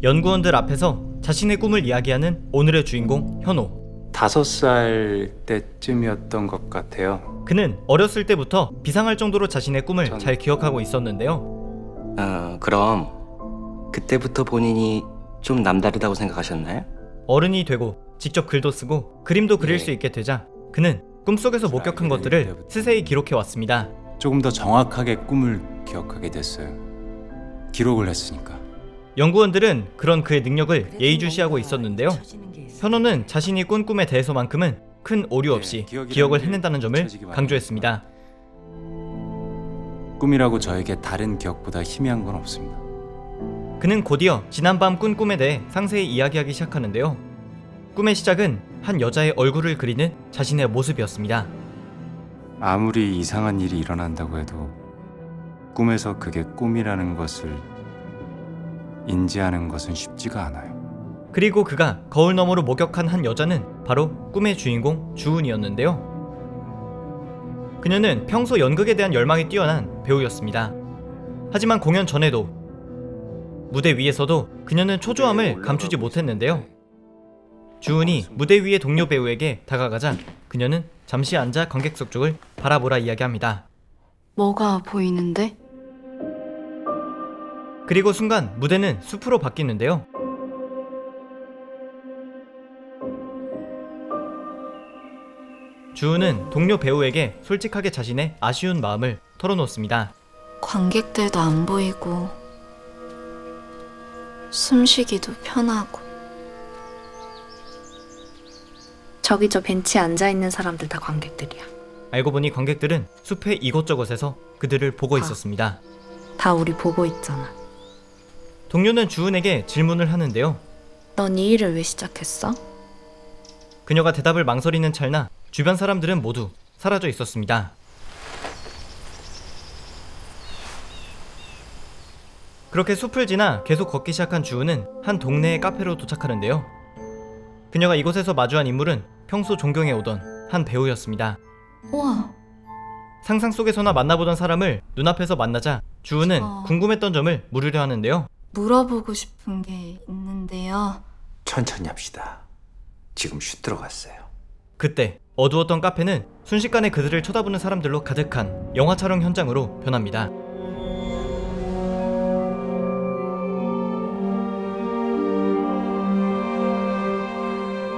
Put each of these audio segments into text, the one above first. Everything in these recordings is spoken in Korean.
연구원들 앞에서 자신의 꿈을 이야기하는 오늘의 주인공 현호. 5살 때쯤이었던 것 같아요. 그는 어렸을 때부터 비상할 정도로 자신의 꿈을 전- 잘 기억하고 있었는데요. 그럼 그때부터 본인이 좀 남다르다고 생각하셨나요? 어른이 되고 직접 글도 쓰고 그림도 그릴 예. 수 있게 되자 그는 꿈속에서 목격한 것들을 스세히 기록해 왔습니다. 조금 더 정확하게 꿈을 기억하게 됐어요. 기록을 했으니까. 연구원들은 그런 그의 능력을 예의주시하고 있었는데요. 현호는 자신이 꾼 꿈에 대해서만큼은 큰 오류 없이 기억을 해낸다는 점을 강조했습니다. 꿈이라고 저에게 다른 기억보다 희미한 건 없습니다. 그는 곧이어 지난밤 꾼 꿈에 대해 상세히 이야기하기 시작하는데요. 꿈의 시작은 한 여자의 얼굴을 그리는 자신의 모습이었습니다. 아무리 이상한 일이 일어난다고 해도 꿈에서 그게 꿈이라는 것을 인지하는 것은 쉽지가 않아요. 그리고 그가 거울 너머로 목격한 한 여자는 바로 꿈의 주인공 주은이었는데요. 그녀는 평소 연극에 대한 열망이 뛰어난 배우였습니다. 하지만 공연 전에도 무대 위에서도 그녀는 초조함을 감추지 못했는데요. 주은이 무대 위의 동료 배우에게 다가가자 그녀는 잠시 앉아 관객석 쪽을 바라보라 이야기합니다. 뭐가 보이는데? 그리고 순간 무대는 숲으로 바뀌는데요. 주은은 동료 배우에게 솔직하게 자신의 아쉬운 마음을 털어놓습니다. 관객들도 안 보이고 숨쉬기도 편하고. 저기 저 벤치에 앉아있는 사람들 다 관객들이야. 알고 보니 관객들은 숲의 이곳저곳에서 그들을 보고 있었습니다. 다 우리 보고 있잖아. 동료는 주은에게 질문을 하는데요. 넌 이 일을 왜 시작했어? 그녀가 대답을 망설이는 찰나 주변 사람들은 모두 사라져 있었습니다. 그렇게 숲을 지나 계속 걷기 시작한 주은은 한 동네의 카페로 도착하는데요. 그녀가 이곳에서 마주한 인물은 평소 존경해 오던 한 배우였습니다. 우와, 상상 속에서나 만나보던 사람을 눈앞에서 만나자 주은은 궁금했던 점을 물으려 하는데요. 물어보고 싶은 게 있는데요. 천천히 합시다. 지금 슛 들어갔어요. 그때 어두웠던 카페는 순식간에 그들을 쳐다보는 사람들로 가득한 영화 촬영 현장으로 변합니다.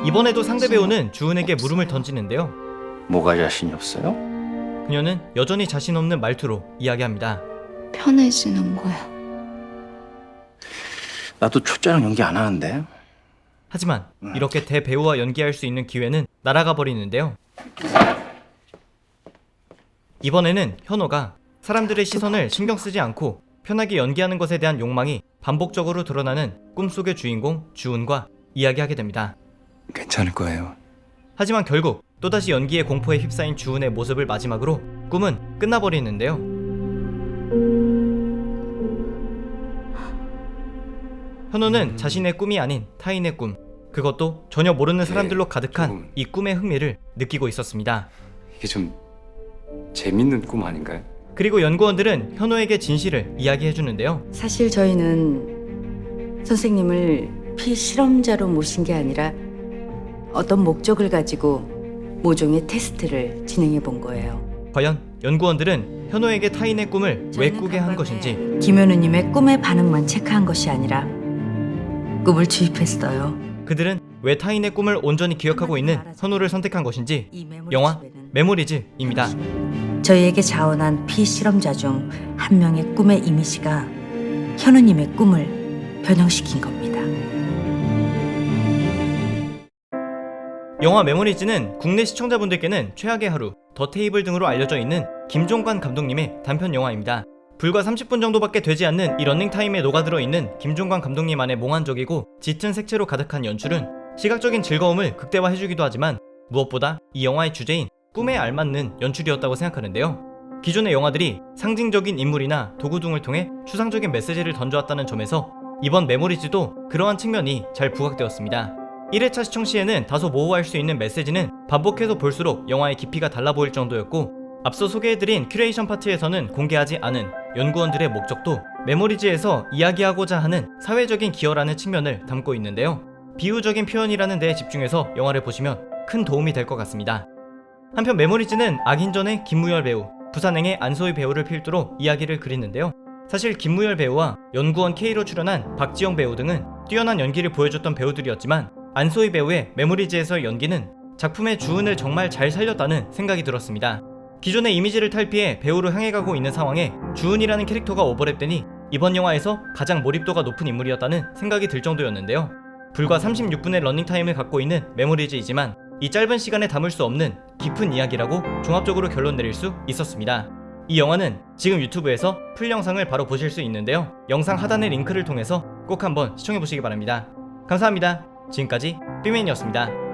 이번에도 상대 배우는 주은에게 물음을 던지는데요. 뭐가 자신이 없어요? 그녀는 여전히 자신 없는 말투로 이야기합니다. 편해지는 거야. 나도 초짜랑 연기 안 하는데. 하지만 이렇게 대배우와 연기할 수 있는 기회는 날아가 버리는데요. 이번에는 현호가 사람들의 시선을 신경 쓰지 않고 편하게 연기하는 것에 대한 욕망이 반복적으로 드러나는 꿈속의 주인공 주은과 이야기하게 됩니다. 괜찮을 거예요. 하지만 결국 또다시 연기의 공포에 휩싸인 주은의 모습을 마지막으로 꿈은 끝나버리는데요. 현호는 자신의 꿈이 아닌 타인의 꿈, 그것도 전혀 모르는 사람들로 가득한 이 꿈의 흥미를 느끼고 있었습니다. 이게 좀 재밌는 꿈 아닌가요? 그리고 연구원들은 현호에게 진실을 이야기해주는데요. 사실 저희는 선생님을 피실험자로 모신 게 아니라 어떤 목적을 가지고 모종의 테스트를 진행해 본 거예요. 과연 연구원들은 현호에게 타인의 꿈을 왜 꾸게 한 것인지, 김현우님의 꿈의 반응만 체크한 것이 아니라 꿈을 주입했어요. 그들은 왜 타인의 꿈을 온전히 기억하고 있는 현호를 선택한 것인지 영화 메모리즈입니다. 저희에게 자원한 피실험자 중 한 명의 꿈의 이미지가 현우님의 꿈을 변형시킨 겁니다. 영화 메모리즈는 국내 시청자분들께는 최악의 하루, 더 테이블 등으로 알려져 있는 김종관 감독님의 단편 영화입니다. 불과 30분 정도밖에 되지 않는 이 런닝타임에 녹아들어 있는 김종관 감독님만의 몽환적이고 짙은 색채로 가득한 연출은 시각적인 즐거움을 극대화해주기도 하지만 무엇보다 이 영화의 주제인 꿈에 알맞는 연출이었다고 생각하는데요. 기존의 영화들이 상징적인 인물이나 도구 등을 통해 추상적인 메시지를 던져왔다는 점에서 이번 메모리즈도 그러한 측면이 잘 부각되었습니다. 1회차 시청 시에는 다소 모호할 수 있는 메시지는 반복해서 볼수록 영화의 깊이가 달라 보일 정도였고, 앞서 소개해드린 큐레이션 파트에서는 공개하지 않은 연구원들의 목적도 메모리즈에서 이야기하고자 하는 사회적인 기여라는 측면을 담고 있는데요. 비유적인 표현이라는 데에 집중해서 영화를 보시면 큰 도움이 될 것 같습니다. 한편 메모리즈는 악인전의 김무열 배우, 부산행의 안소희 배우를 필두로 이야기를 그리는데요. 사실 김무열 배우와 연구원 K로 출연한 박지영 배우 등은 뛰어난 연기를 보여줬던 배우들이었지만 안소희 배우의 메모리즈에서의 연기는 작품의 주은을 정말 잘 살렸다는 생각이 들었습니다. 기존의 이미지를 탈피해 배우로 향해 가고 있는 상황에 주은이라는 캐릭터가 오버랩되니 이번 영화에서 가장 몰입도가 높은 인물이었다는 생각이 들 정도였는데요. 불과 36분의 러닝타임을 갖고 있는 메모리즈이지만 이 짧은 시간에 담을 수 없는 깊은 이야기라고 종합적으로 결론 내릴 수 있었습니다. 이 영화는 지금 유튜브에서 풀 영상을 바로 보실 수 있는데요. 영상 하단의 링크를 통해서 꼭 한번 시청해보시기 바랍니다. 감사합니다. 지금까지 삐맨이었습니다.